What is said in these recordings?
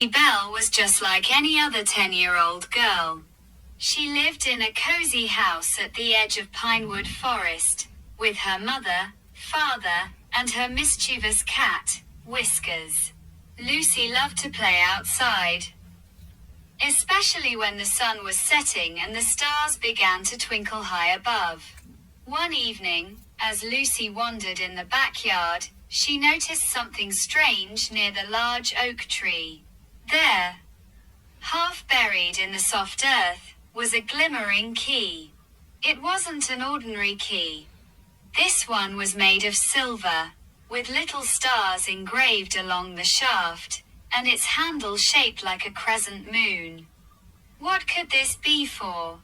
Belle was just like any other 10-year-old girl. She lived in a cozy house at the edge of Pinewood Forest, with her mother, father, and her mischievous cat, Whiskers. Lucy loved to play outside, especially when the sun was setting and the stars began to twinkle high above. One evening, as Lucy wandered in the backyard, she noticed something strange near the large oak tree. There, half buried in the soft earth, was a glimmering key. It wasn't an ordinary key. This one was made of silver, with little stars engraved along the shaft, and its handle shaped like a crescent moon. What could this be for?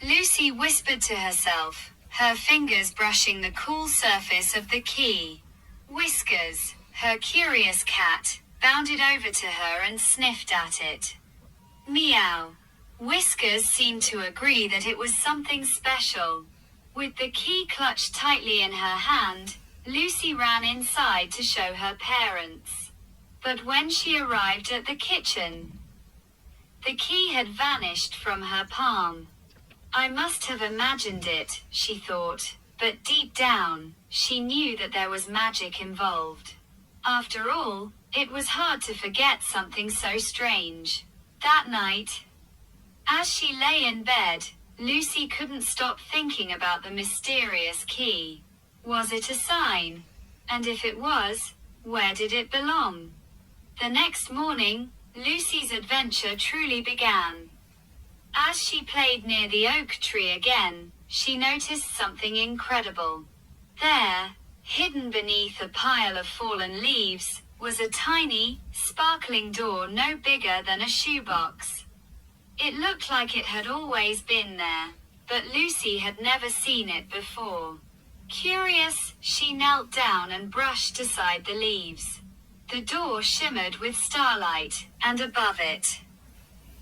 Lucy whispered to herself, her fingers brushing the cool surface of the key. Whiskers, her curious cat, bounded over to her and sniffed at it. Meow. Whiskers seemed to agree that it was something special. With the key clutched tightly in her hand, Lucy ran inside to show her parents. But when she arrived at the kitchen, the key had vanished from her palm. I must have imagined it, she thought, but deep down, she knew that there was magic involved. After all, it was hard to forget something so strange. That night, as she lay in bed, Lucy couldn't stop thinking about the mysterious key. Was it a sign? And if it was, where did it belong? The next morning, Lucy's adventure truly began. As she played near the oak tree again, she noticed something incredible. There, hidden beneath a pile of fallen leaves, was a tiny, sparkling door no bigger than a shoebox. It looked like it had always been there, but Lucy had never seen it before. Curious, she knelt down and brushed aside the leaves. The door shimmered with starlight, and above it,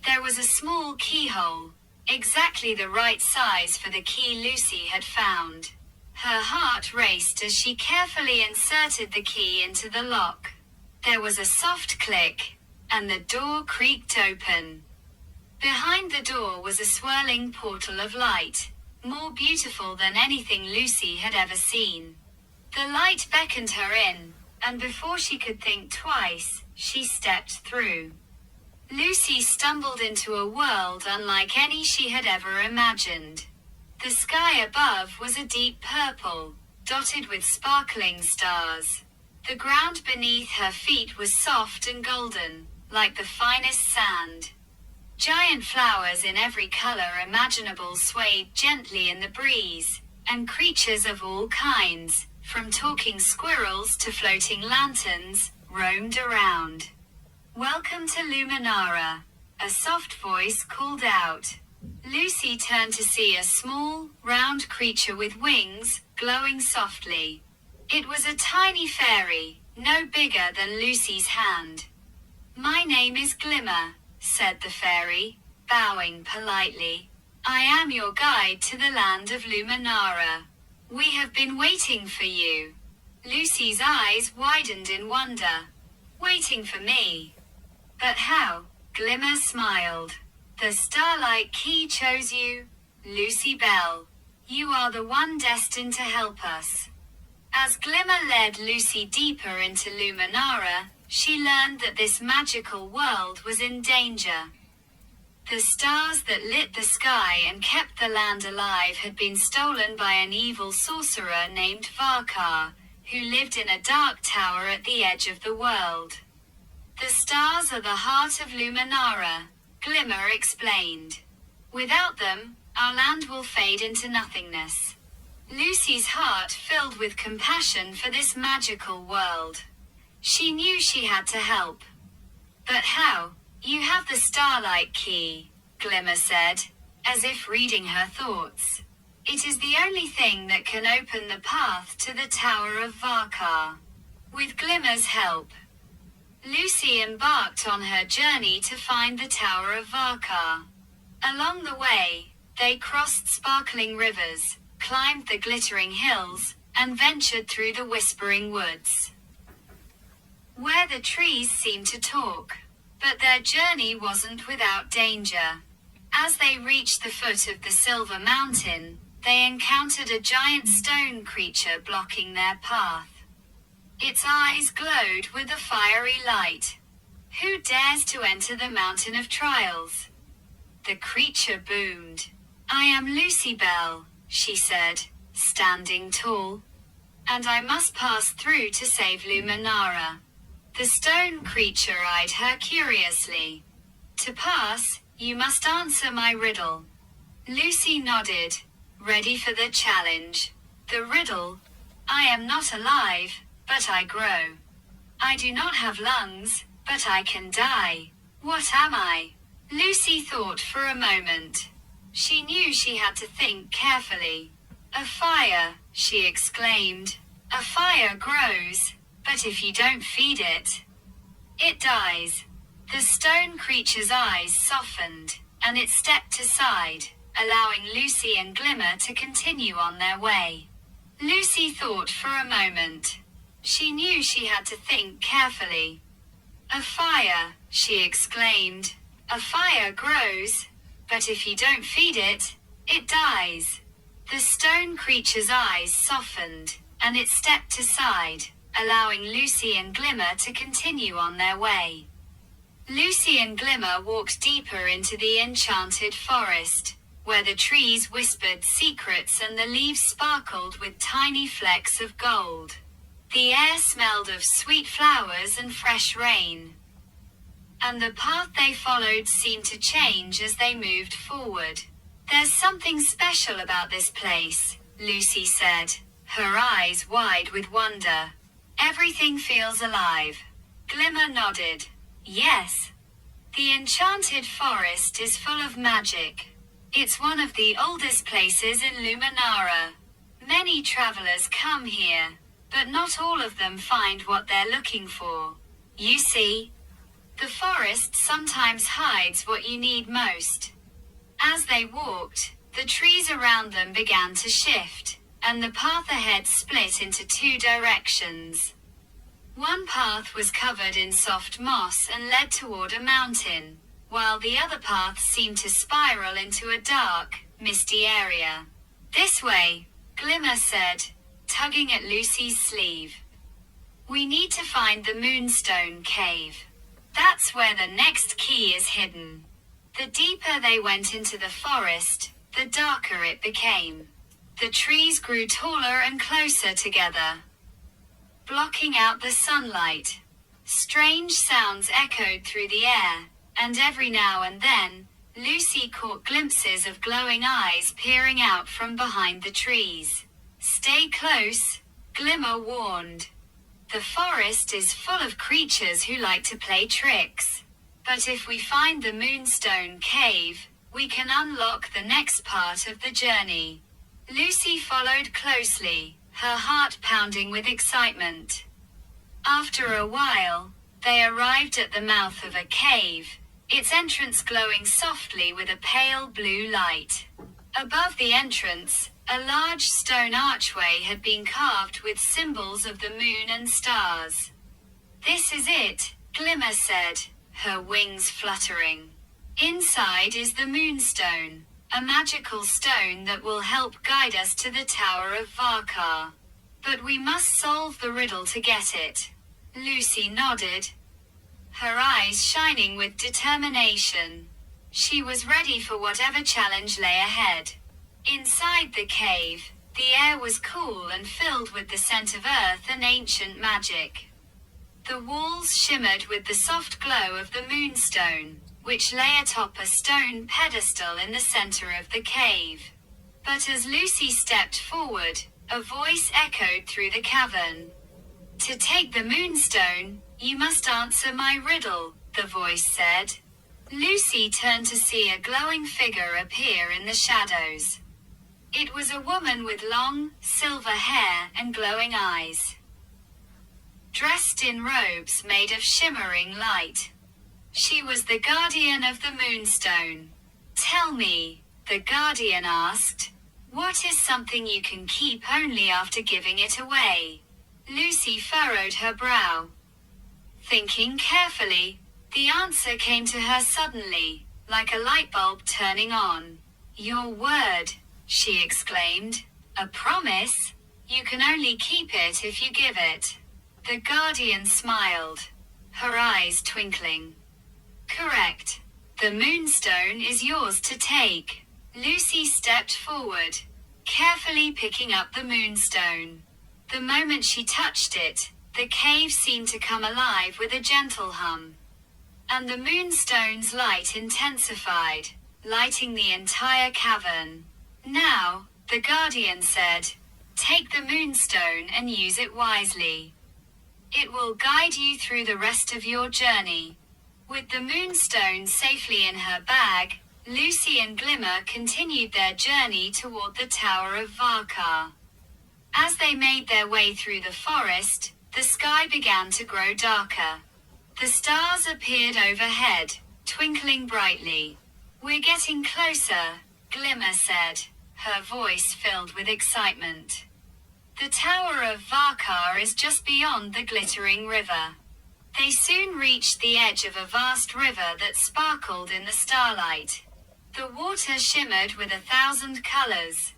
there was a small keyhole, exactly the right size for the key Lucy had found. Her heart raced as she carefully inserted the key into the lock. There was a soft click, and the door creaked open. Behind the door was a swirling portal of light, more beautiful than anything Lucy had ever seen. The light beckoned her in, and before she could think twice, she stepped through. Lucy stumbled into a world unlike any she had ever imagined. The sky above was a deep purple, dotted with sparkling stars. The ground beneath her feet was soft and golden, like the finest sand. Giant flowers in every color imaginable swayed gently in the breeze, and creatures of all kinds, from talking squirrels to floating lanterns, roamed around. "Welcome to Luminara," a soft voice called out. Lucy turned to see a small, round creature with wings, glowing softly. It was a tiny fairy, no bigger than Lucy's hand. "My name is Glimmer," said the fairy, bowing politely. "I am your guide to the land of Luminara. We have been waiting for you." Lucy's eyes widened in wonder. "Waiting for me? But how?" Glimmer smiled. "The Starlight Key chose you, Lucy Belle. You are the one destined to help us." As Glimmer led Lucy deeper into Luminara, she learned that this magical world was in danger. The stars that lit the sky and kept the land alive had been stolen by an evil sorcerer named Varkar, who lived in a dark tower at the edge of the world. "The stars are the heart of Luminara," Glimmer explained. "Without them, our land will fade into nothingness." Lucy's heart filled with compassion for this magical world. She knew she had to help. "But how?" "You have the Starlight Key," Glimmer said, as if reading her thoughts. "It is the only thing that can open the path to the Tower of Varkar." With Glimmer's help, Lucy embarked on her journey to find the Tower of Varkar. Along the way, they crossed sparkling rivers, climbed the glittering hills, and ventured through the whispering woods, where the trees seemed to talk. But their journey wasn't without danger. As they reached the foot of the Silver Mountain, they encountered a giant stone creature blocking their path. Its eyes glowed with a fiery light. "Who dares to enter the Mountain of Trials?" The creature boomed. "I am Lucy Bell," she said, standing tall. "And I must pass through to save Luminara." The stone creature eyed her curiously. "To pass, you must answer my riddle." Lucy nodded, ready for the challenge. The riddle: "I am not alive, but I grow. I do not have lungs, but I can die. What am I?" Lucy thought for a moment. She knew she had to think carefully. "A fire," she exclaimed. "A fire grows, but if you don't feed it, it dies." The stone creature's eyes softened, and it stepped aside, allowing Lucy and Glimmer to continue on their way. Lucy thought for a moment. She knew she had to think carefully. "A fire," she exclaimed. "A fire grows, but if you don't feed it, it dies." The stone creature's eyes softened, and it stepped aside, allowing Lucy and Glimmer to continue on their way. Lucy and Glimmer walked deeper into the enchanted forest, where the trees whispered secrets and the leaves sparkled with tiny flecks of gold. The air smelled of sweet flowers and fresh rain. And the path they followed seemed to change as they moved forward. "There's something special about this place," Lucy said, her eyes wide with wonder. "Everything feels alive." Glimmer nodded. "Yes. The enchanted forest is full of magic. It's one of the oldest places in Luminara. Many travelers come here, but not all of them find what they're looking for. You see, the forest sometimes hides what you need most." As they walked, the trees around them began to shift, and the path ahead split into two directions. One path was covered in soft moss and led toward a mountain, while the other path seemed to spiral into a dark, misty area. "This way," Glimmer said, tugging at Lucy's sleeve. "We need to find the Moonstone Cave. That's where the next key is hidden." The deeper they went into the forest, the darker it became. The trees grew taller and closer together, blocking out the sunlight. Strange sounds echoed through the air, and every now and then, Lucy caught glimpses of glowing eyes peering out from behind the trees. "Stay close," Glimmer warned. "The forest is full of creatures who like to play tricks. But if we find the Moonstone Cave, we can unlock the next part of the journey." Lucy followed closely, her heart pounding with excitement. After a while, they arrived at the mouth of a cave, its entrance glowing softly with a pale blue light. Above the entrance, a large stone archway had been carved with symbols of the moon and stars. "This is it," Glimmer said, her wings fluttering. "Inside is the Moonstone, a magical stone that will help guide us to the Tower of Varkar. But we must solve the riddle to get it." Lucy nodded, her eyes shining with determination. She was ready for whatever challenge lay ahead. Inside the cave, the air was cool and filled with the scent of earth and ancient magic. The walls shimmered with the soft glow of the moonstone, which lay atop a stone pedestal in the center of the cave. But as Lucy stepped forward, a voice echoed through the cavern. "To take the moonstone, you must answer my riddle," the voice said. Lucy turned to see a glowing figure appear in the shadows. It was a woman with long, silver hair and glowing eyes, dressed in robes made of shimmering light. She was the guardian of the moonstone. "Tell me," the guardian asked, "what is something you can keep only after giving it away?" Lucy furrowed her brow. Thinking carefully, The answer came to her suddenly, like a light bulb turning on. "Your word," she exclaimed. "A promise? You can only keep it if you give it." The guardian smiled, her eyes twinkling. "Correct. The moonstone is yours to take." Lucy stepped forward, carefully picking up the moonstone. The moment she touched it, the cave seemed to come alive with a gentle hum. And the moonstone's light intensified, lighting the entire cavern. "Now," the guardian said, "take the moonstone and use it wisely. It will guide you through the rest of your journey." With the moonstone safely in her bag, Lucy and Glimmer continued their journey toward the Tower of Varkar. As they made their way through the forest, the sky began to grow darker. The stars appeared overhead, twinkling brightly. "We're getting closer," Glimmer said, her voice filled with excitement. The Tower of Varkar is just beyond the glittering river. They soon reached the edge of a vast river that sparkled in the starlight. The water shimmered with 1,000 colors.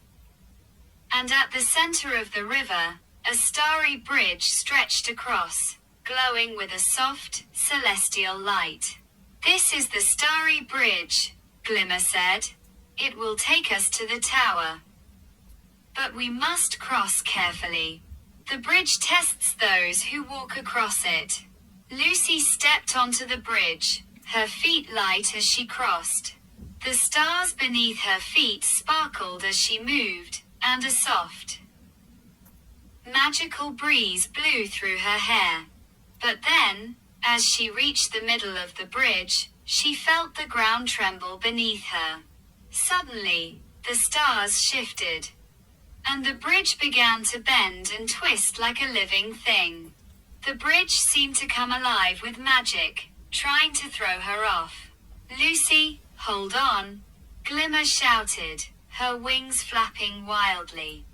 And at the center of the river, a starry bridge stretched across, glowing with a soft, celestial light. "This is the starry bridge," Glimmer said. "It will take us to the tower. But we must cross carefully. The bridge tests those who walk across it." Lucy stepped onto the bridge, her feet light as she crossed. The stars beneath her feet sparkled as she moved, and a soft, magical breeze blew through her hair. But then, as she reached the middle of the bridge, she felt the ground tremble beneath her. Suddenly, the stars shifted, and the bridge began to bend and twist like a living thing. The bridge seemed to come alive with magic, trying to throw her off. "Lucy, hold on," Glimmer shouted, her wings flapping wildly.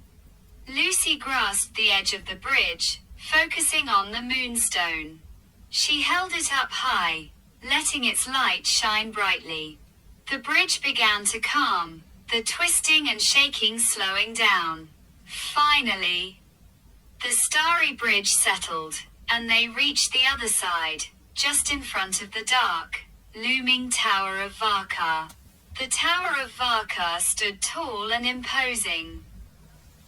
Lucy grasped the edge of the bridge, focusing on the moonstone. She held it up high, letting its light shine brightly. The bridge began to calm, the twisting and shaking slowing down. Finally, the starry bridge settled, and they reached the other side, just in front of the dark, looming Tower of Varkar. The Tower of Varkar stood tall and imposing,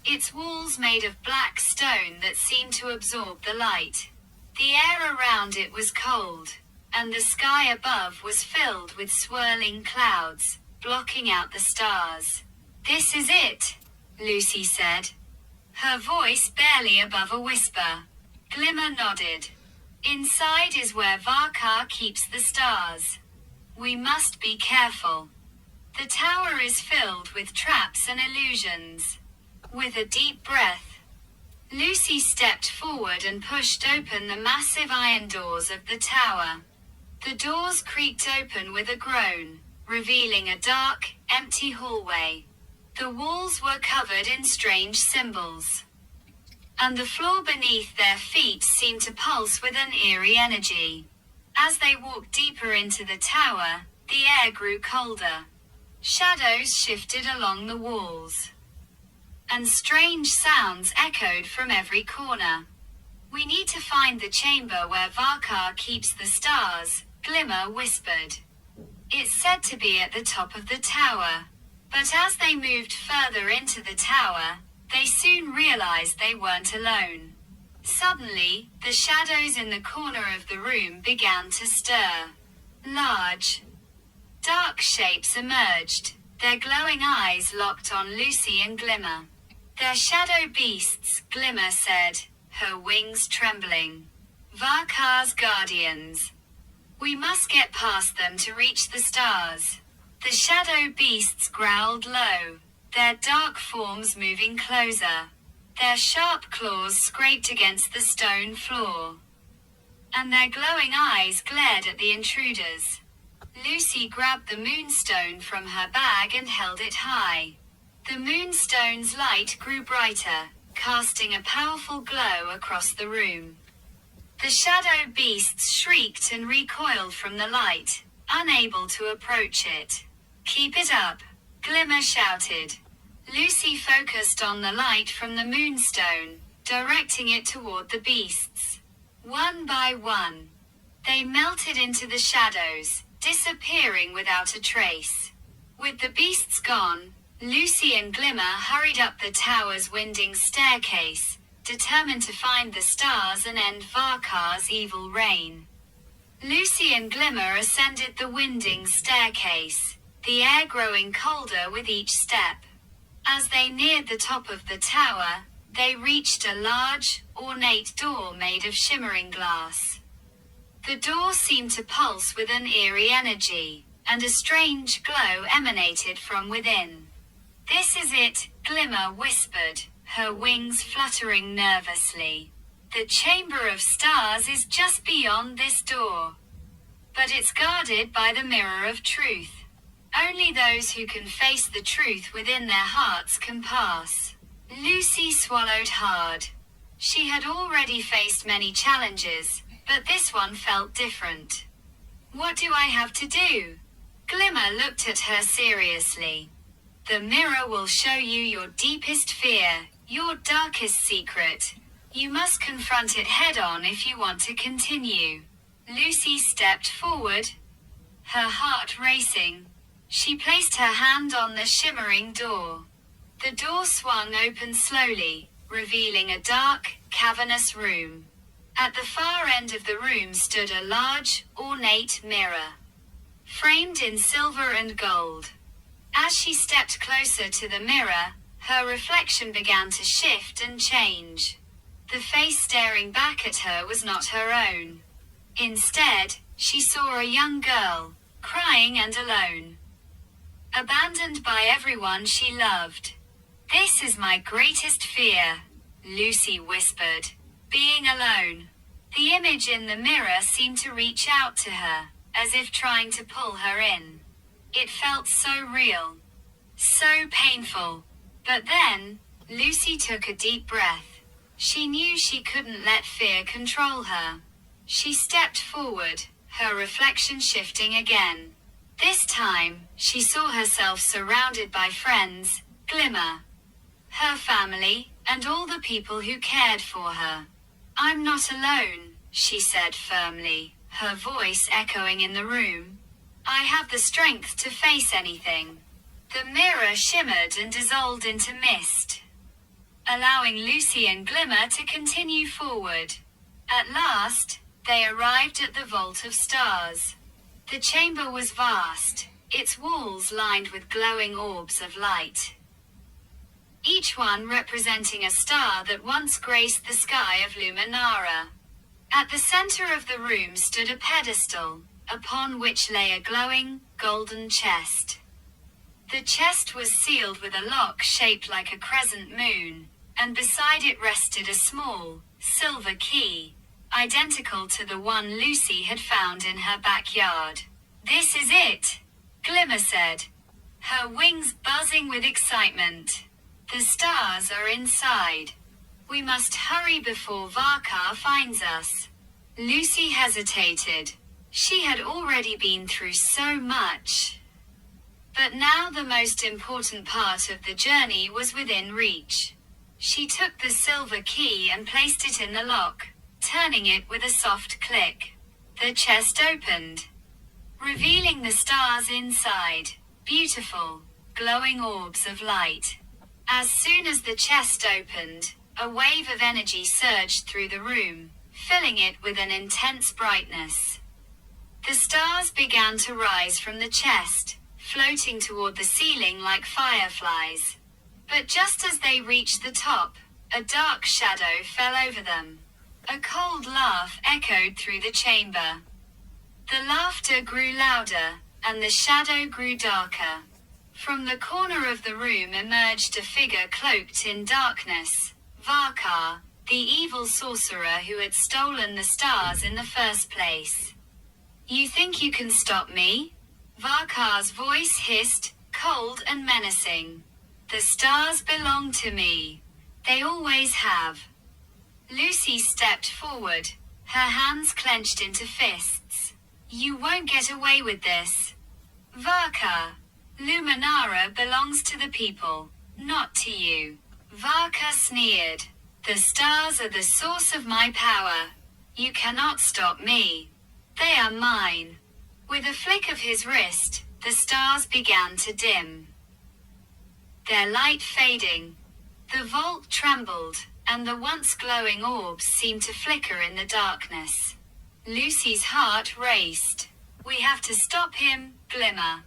its walls made of black stone that seemed to absorb the light. The air around it was cold, and the sky above was filled with swirling clouds, blocking out the stars. "This is it," Lucy said, her voice barely above a whisper. Glimmer nodded. "Inside is where Varkar keeps the stars. We must be careful. The tower is filled with traps and illusions." With a deep breath, Lucy stepped forward and pushed open the massive iron doors of the tower. The doors creaked open with a groan, revealing a dark, empty hallway. The walls were covered in strange symbols, and the floor beneath their feet seemed to pulse with an eerie energy. As they walked deeper into the tower, the air grew colder. Shadows shifted along the walls, and strange sounds echoed from every corner. "We need to find the chamber where Varkar keeps the stars," Glimmer whispered. "It's said to be at the top of the tower." But as they moved further into the tower, they soon realized they weren't alone. Suddenly, the shadows in the corner of the room began to stir. Large, dark shapes emerged, their glowing eyes locked on Lucy and Glimmer. "They're shadow beasts," Glimmer said, her wings trembling. "Varkar's guardians. We must get past them to reach the stars." The shadow beasts growled low, their dark forms moving closer. Their sharp claws scraped against the stone floor, and their glowing eyes glared at the intruders. Lucy grabbed the moonstone from her bag and held it high. The moonstone's light grew brighter, casting a powerful glow across the room. The shadow beasts shrieked and recoiled from the light, unable to approach it. "Keep it up," Glimmer shouted. Lucy focused on the light from the moonstone, directing it toward the beasts. One by one, they melted into the shadows, disappearing without a trace. With the beasts gone, Lucy and Glimmer hurried up the tower's winding staircase, determined to find the stars and end Varkar's evil reign. Lucy and Glimmer ascended the winding staircase, the air growing colder with each step. As they neared the top of the tower, they reached a large, ornate door made of shimmering glass. The door seemed to pulse with an eerie energy, and a strange glow emanated from within. "This is it," Glimmer whispered, her wings fluttering nervously. "The Chamber of Stars is just beyond this door. But it's guarded by the Mirror of Truth. Only those who can face the truth within their hearts can pass." Lucy swallowed hard. She had already faced many challenges, but this one felt different. "What do I have to do?" Glimmer looked at her seriously. "The mirror will show you your deepest fear, your darkest secret. You must confront it head-on if you want to continue." Lucy stepped forward, her heart racing. She placed her hand on the shimmering door. The door swung open slowly, revealing a dark, cavernous room. At the far end of the room stood a large, ornate mirror, framed in silver and gold. As she stepped closer to the mirror, her reflection began to shift and change. The face staring back at her was not her own. Instead, she saw a young girl, crying and alone, abandoned by everyone she loved. "This is my greatest fear," Lucy whispered. "Being alone." The image in the mirror seemed to reach out to her, as if trying to pull her in. It felt so real, so painful. But then, Lucy took a deep breath. She knew she couldn't let fear control her. She stepped forward, her reflection shifting again. This time, she saw herself surrounded by friends, Glimmer, her family, and all the people who cared for her. "I'm not alone," she said firmly, her voice echoing in the room. "I have the strength to face anything." The mirror shimmered and dissolved into mist, allowing Lucy and Glimmer to continue forward. At last, they arrived at the Vault of Stars. The chamber was vast, its walls lined with glowing orbs of light, each one representing a star that once graced the sky of Luminara. At the center of the room stood a pedestal, upon which lay a glowing, golden chest. The chest was sealed with a lock shaped like a crescent moon, and beside it rested a small, silver key, identical to the one Lucy had found in her backyard. "This is it," Glimmer said, her wings buzzing with excitement. "The stars are inside. We must hurry before Varkar finds us." Lucy hesitated. She had already been through so much. But now the most important part of the journey was within reach. She took the silver key and placed it in the lock, turning it with a soft click. The chest opened, revealing the stars inside, beautiful, glowing orbs of light. As soon as the chest opened, a wave of energy surged through the room, filling it with an intense brightness. The stars began to rise from the chest, floating toward the ceiling like fireflies. But just as they reached the top, a dark shadow fell over them. A cold laugh echoed through the chamber. The laughter grew louder, and the shadow grew darker. From the corner of the room emerged a figure cloaked in darkness, Varkar, the evil sorcerer who had stolen the stars in the first place. "You think you can stop me?" Varkar's voice hissed, cold and menacing. "The stars belong to me. They always have." Lucy stepped forward, her hands clenched into fists. You won't get away with this. Varka. Luminara belongs to the people, not to you. Varka sneered. The stars are the source of my power. You cannot stop me. They are mine. With a flick of his wrist, the stars began to dim, their light fading. The vault trembled, and the once glowing orbs seemed to flicker in the darkness. Lucy's heart raced. We have to stop him, Glimmer.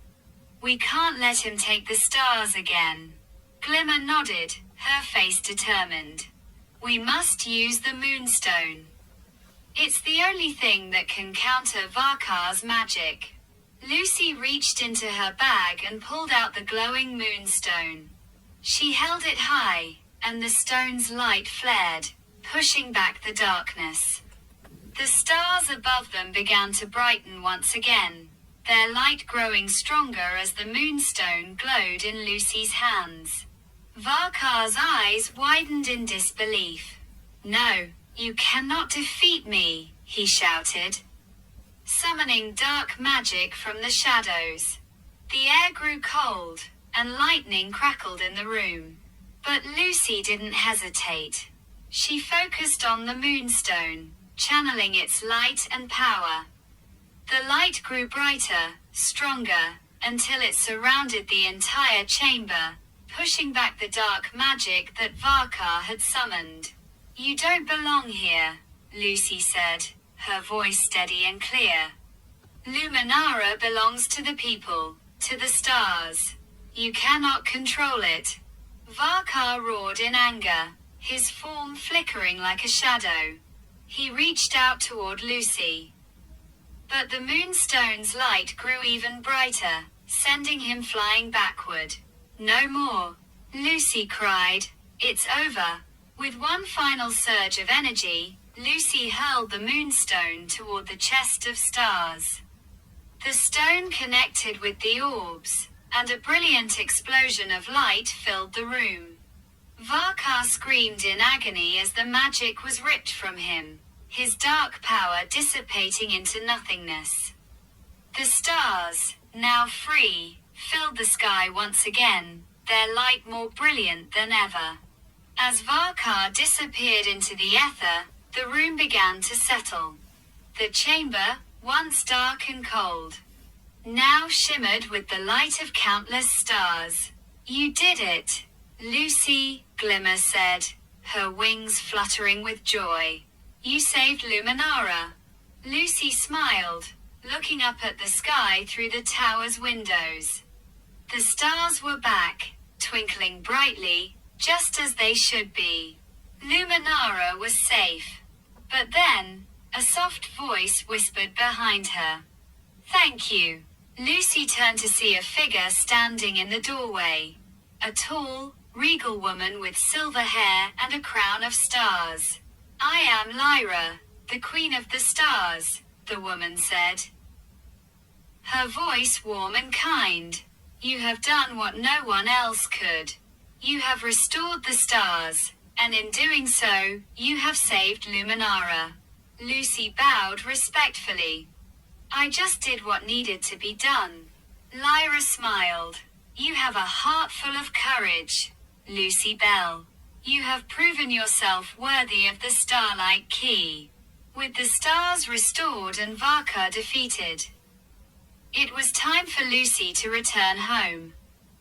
We can't let him take the stars again. Glimmer nodded, her face determined. We must use the moonstone. It's the only thing that can counter Varka's magic. Lucy reached into her bag and pulled out the glowing moonstone. She held it high, and the stone's light flared, pushing back the darkness. The stars above them began to brighten once again, their light growing stronger as the moonstone glowed in Lucy's hands. Varka's eyes widened in disbelief. No, you cannot defeat me, he shouted, summoning dark magic from the shadows. The air grew cold, and lightning crackled in the room. But Lucy didn't hesitate. She focused on the moonstone, channeling its light and power. The light grew brighter, stronger, until it surrounded the entire chamber, pushing back the dark magic that Varka had summoned. You don't belong here, Lucy said, her voice steady and clear. Luminara belongs to the people, to the stars. You cannot control it. Varka roared in anger, his form flickering like a shadow. He reached out toward Lucy. But the moonstone's light grew even brighter, sending him flying backward. No more, Lucy cried. It's over. With one final surge of energy, Lucy hurled the moonstone toward the chest of stars. The stone connected with the orbs, and a brilliant explosion of light filled the room. Varka screamed in agony as the magic was ripped from him, his dark power dissipating into nothingness. The stars, now free, filled the sky once again, their light more brilliant than ever. As Varka disappeared into the ether, the room began to settle. The chamber, once dark and cold, now shimmered with the light of countless stars. You did it, Lucy, Glimmer said, her wings fluttering with joy. You saved Luminara. Lucy smiled, looking up at the sky through the tower's windows. The stars were back, twinkling brightly, just as they should be. Luminara was safe. But then, a soft voice whispered behind her. Thank you. Lucy turned to see a figure standing in the doorway. A tall, regal woman with silver hair and a crown of stars. I am Lyra, the Queen of the Stars, the woman said. Her voice warm and kind. You have done what no one else could. You have restored the stars, and in doing so, you have saved Luminara. Lucy bowed respectfully. I just did what needed to be done. Lyra smiled. You have a heart full of courage, Lucy Bell. You have proven yourself worthy of the Starlight Key. With the stars restored and Varka defeated, it was time for Lucy to return home.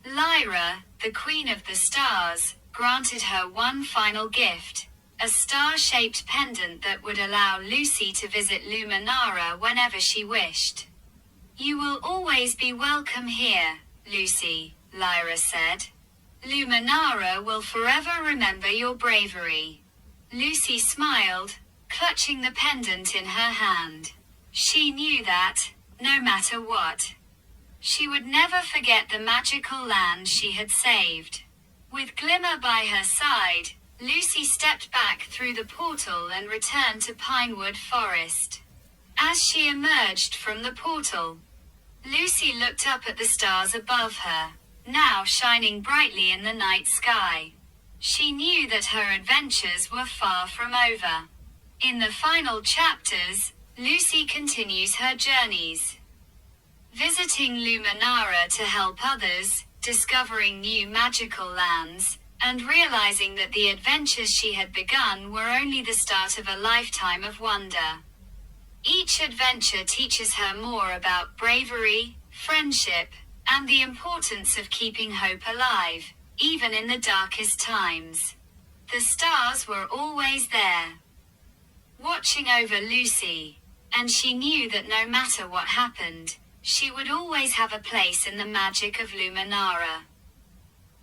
Lyra, the Queen of the Stars, granted her one final gift, a star-shaped pendant that would allow Lucy to visit Luminara whenever she wished. You will always be welcome here, Lucy, Lyra said. Luminara will forever remember your bravery. Lucy smiled, clutching the pendant in her hand. She knew that, no matter what, she would never forget the magical land she had saved. With Glimmer by her side, Lucy stepped back through the portal and returned to Pinewood Forest. As she emerged from the portal, Lucy looked up at the stars above her, now shining brightly in the night sky. She knew that her adventures were far from over. In the final chapters, Lucy continues her journeys, visiting Luminara to help others, discovering new magical lands, and realizing that the adventures she had begun were only the start of a lifetime of wonder. Each adventure teaches her more about bravery, friendship, and the importance of keeping hope alive, even in the darkest times. The stars were always there, watching over Lucy, and she knew that no matter what happened, she would always have a place in the magic of Luminara.